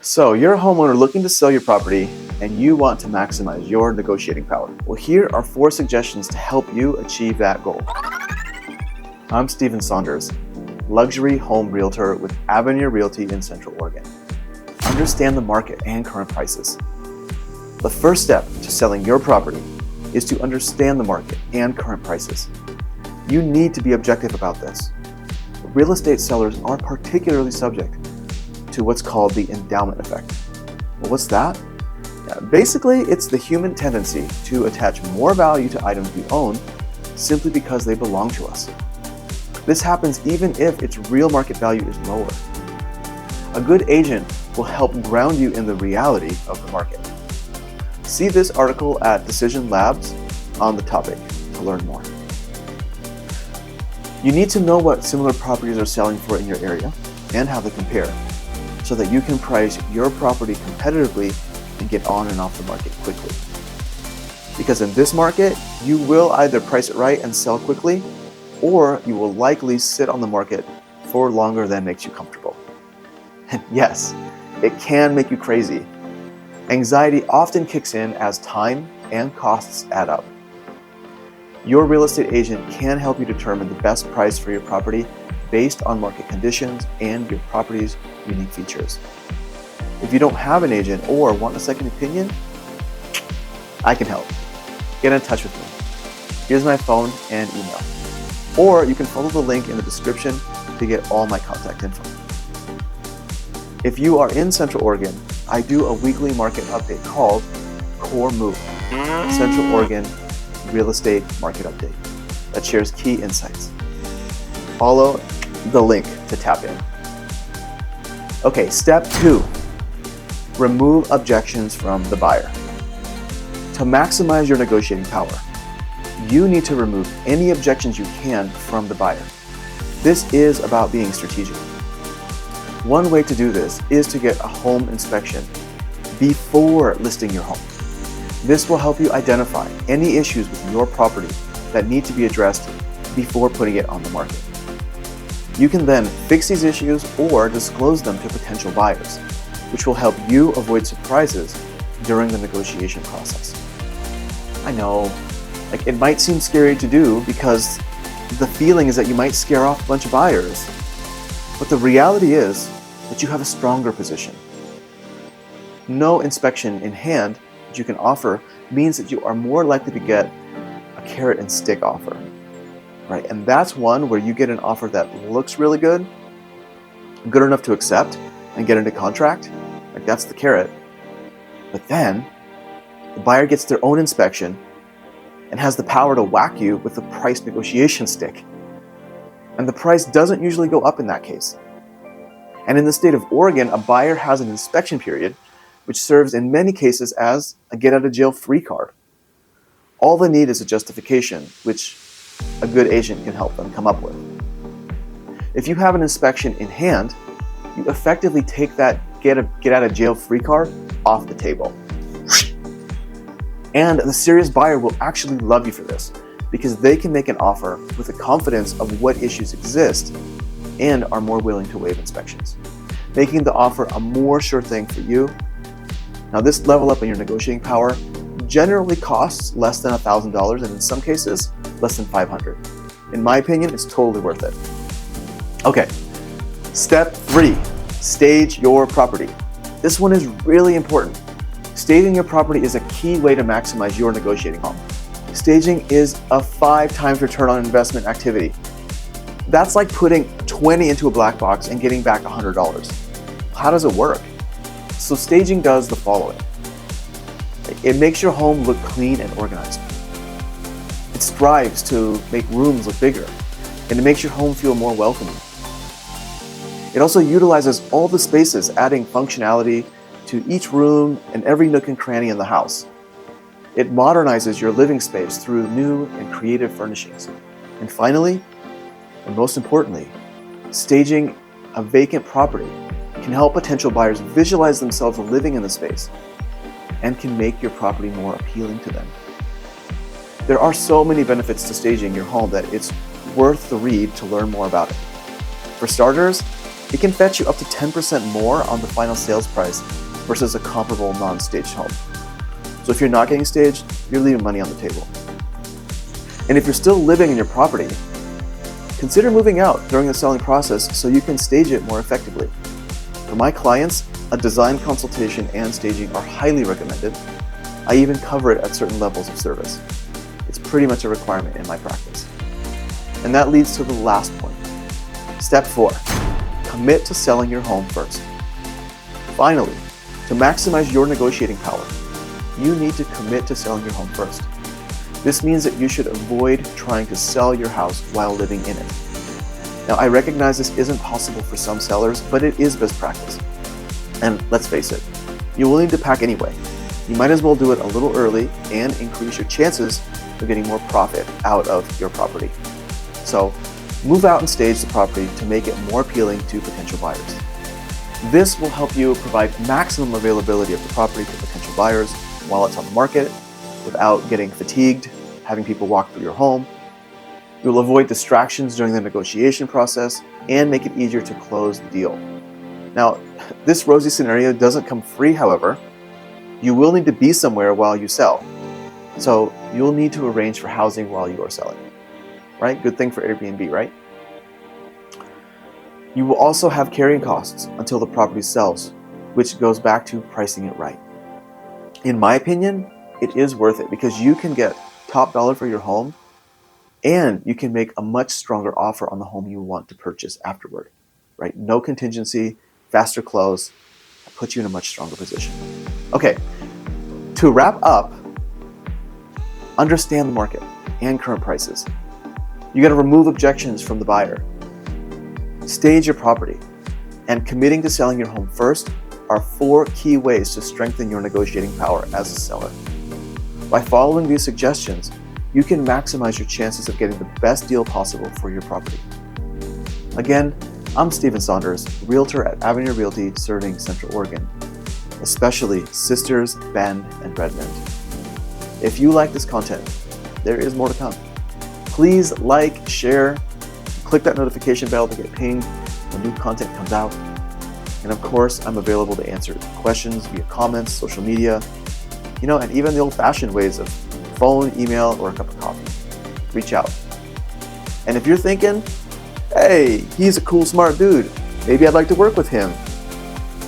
So you're a homeowner looking to sell your property and you want to maximize your negotiating power. Well, here are 4 suggestions to help you achieve that goal. I'm Steven Saunders, luxury home realtor with Avenir Realty in Central Oregon. Understand the market and current prices. The first step to selling your property is to understand the market and current prices. You need to be objective about this. Real estate sellers are particularly subject to what's called the endowment effect. Well, what's that? Basically, it's the human tendency to attach more value to items we own simply because they belong to us. This happens even if its real market value is lower. A good agent will help ground you in the reality of the market. See this article at Decision Labs on the topic to learn more. You need to know what similar properties are selling for in your area and how they compare, so that you can price your property competitively and get on and off the market quickly. Because in this market, you will either price it right and sell quickly, or you will likely sit on the market for longer than makes you comfortable. And yes, it can make you crazy. Anxiety often kicks in as time and costs add up. Your real estate agent can help you determine the best price for your property based on market conditions and your property's unique features. If you don't have an agent or want a second opinion, I can help. Get in touch with me. Here's my phone and email. Or you can follow the link in the description to get all my contact info. If you are in Central Oregon, I do a weekly market update called Core Move, Central Oregon Real Estate Market Update, that shares key insights. Follow the link to tap in. Okay, step 2, remove objections from the buyer. To maximize your negotiating power, you need to remove any objections you can from the buyer. This is about being strategic. One way to do this is to get a home inspection before listing your home. This will help you identify any issues with your property that need to be addressed before putting it on the market. You can then fix these issues or disclose them to potential buyers, which will help you avoid surprises during the negotiation process. I know, it might seem scary to do because the feeling is that you might scare off a bunch of buyers, but the reality is that you have a stronger position. No inspection in hand that you can offer means that you are more likely to get a carrot and stick offer. Right? And that's one where you get an offer that looks really good enough to accept and get into contract. Like, that's the carrot. But then the buyer gets their own inspection and has the power to whack you with the price negotiation stick. And the price doesn't usually go up in that case. And in the state of Oregon, a buyer has an inspection period, which serves in many cases as a get-out-of-jail-free card. All they need is a justification, which a good agent can help them come up with. If you have an inspection in hand, you effectively take that get-out-of-jail-free card off the table. And the serious buyer will actually love you for this, because they can make an offer with the confidence of what issues exist and are more willing to waive inspections, making the offer a more sure thing for you. Now, this level up in your negotiating power generally costs less than $1,000, and in some cases, less than $500. In my opinion, it's totally worth it. Okay, step 3, stage your property. This one is really important. Staging your property is a key way to maximize your negotiating home. Staging is a 5 times return on investment activity. That's like putting 20 into a black box and getting back $100. How does it work? So staging does the following. It makes your home look clean and organized. It strives to make rooms look bigger, and it makes your home feel more welcoming. It also utilizes all the spaces, adding functionality to each room and every nook and cranny in the house. It modernizes your living space through new and creative furnishings. And finally, and most importantly, staging a vacant property can help potential buyers visualize themselves living in the space and can make your property more appealing to them. There are so many benefits to staging your home that it's worth the read to learn more about it. For starters, it can fetch you up to 10% more on the final sales price versus a comparable non-staged home. So if you're not getting staged, you're leaving money on the table. And if you're still living in your property, consider moving out during the selling process so you can stage it more effectively. For my clients, a design consultation and staging are highly recommended. I even cover it at certain levels of service. It's pretty much a requirement in my practice. And that leads to the last point. Step 4, commit to selling your home first. Finally, to maximize your negotiating power, you need to commit to selling your home first. This means that you should avoid trying to sell your house while living in it. Now, I recognize this isn't possible for some sellers, but it is best practice. And let's face it, you will need to pack anyway. You might as well do it a little early and increase your chances of getting more profit out of your property. So, move out and stage the property to make it more appealing to potential buyers. This will help you provide maximum availability of the property to potential buyers while it's on the market, without getting fatigued, having people walk through your home. You'll avoid distractions during the negotiation process and make it easier to close the deal. Now, this rosy scenario doesn't come free, however. You will need to be somewhere while you sell. So you'll need to arrange for housing while you are selling. Right? Good thing for Airbnb, right? You will also have carrying costs until the property sells, which goes back to pricing it right. In my opinion, it is worth it because you can get top dollar for your home and you can make a much stronger offer on the home you want to purchase afterward, right? No contingency, faster close, puts you in a much stronger position. Okay, to wrap up, understand the market and current prices. You got to remove objections from the buyer. Stage your property, and committing to selling your home first are 4 key ways to strengthen your negotiating power as a seller. By following these suggestions, you can maximize your chances of getting the best deal possible for your property. Again, I'm Steven Saunders, Realtor at Avenue Realty serving Central Oregon, especially Sisters, Bend, and Redmond. If you like this content, there is more to come. Please like, share, click that notification bell to get pinged when new content comes out. And of course, I'm available to answer questions via comments, social media, and even the old-fashioned ways of phone, email, or a cup of coffee. Reach out. And if you're thinking, hey, he's a cool, smart dude, maybe I'd like to work with him.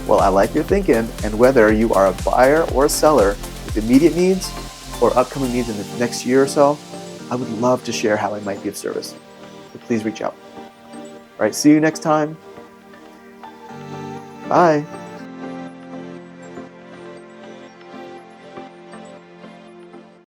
Well, I like your thinking, and whether you are a buyer or a seller with immediate needs or upcoming needs in the next year or so, I would love to share how I might be of service. So please reach out. All right, see you next time. Bye.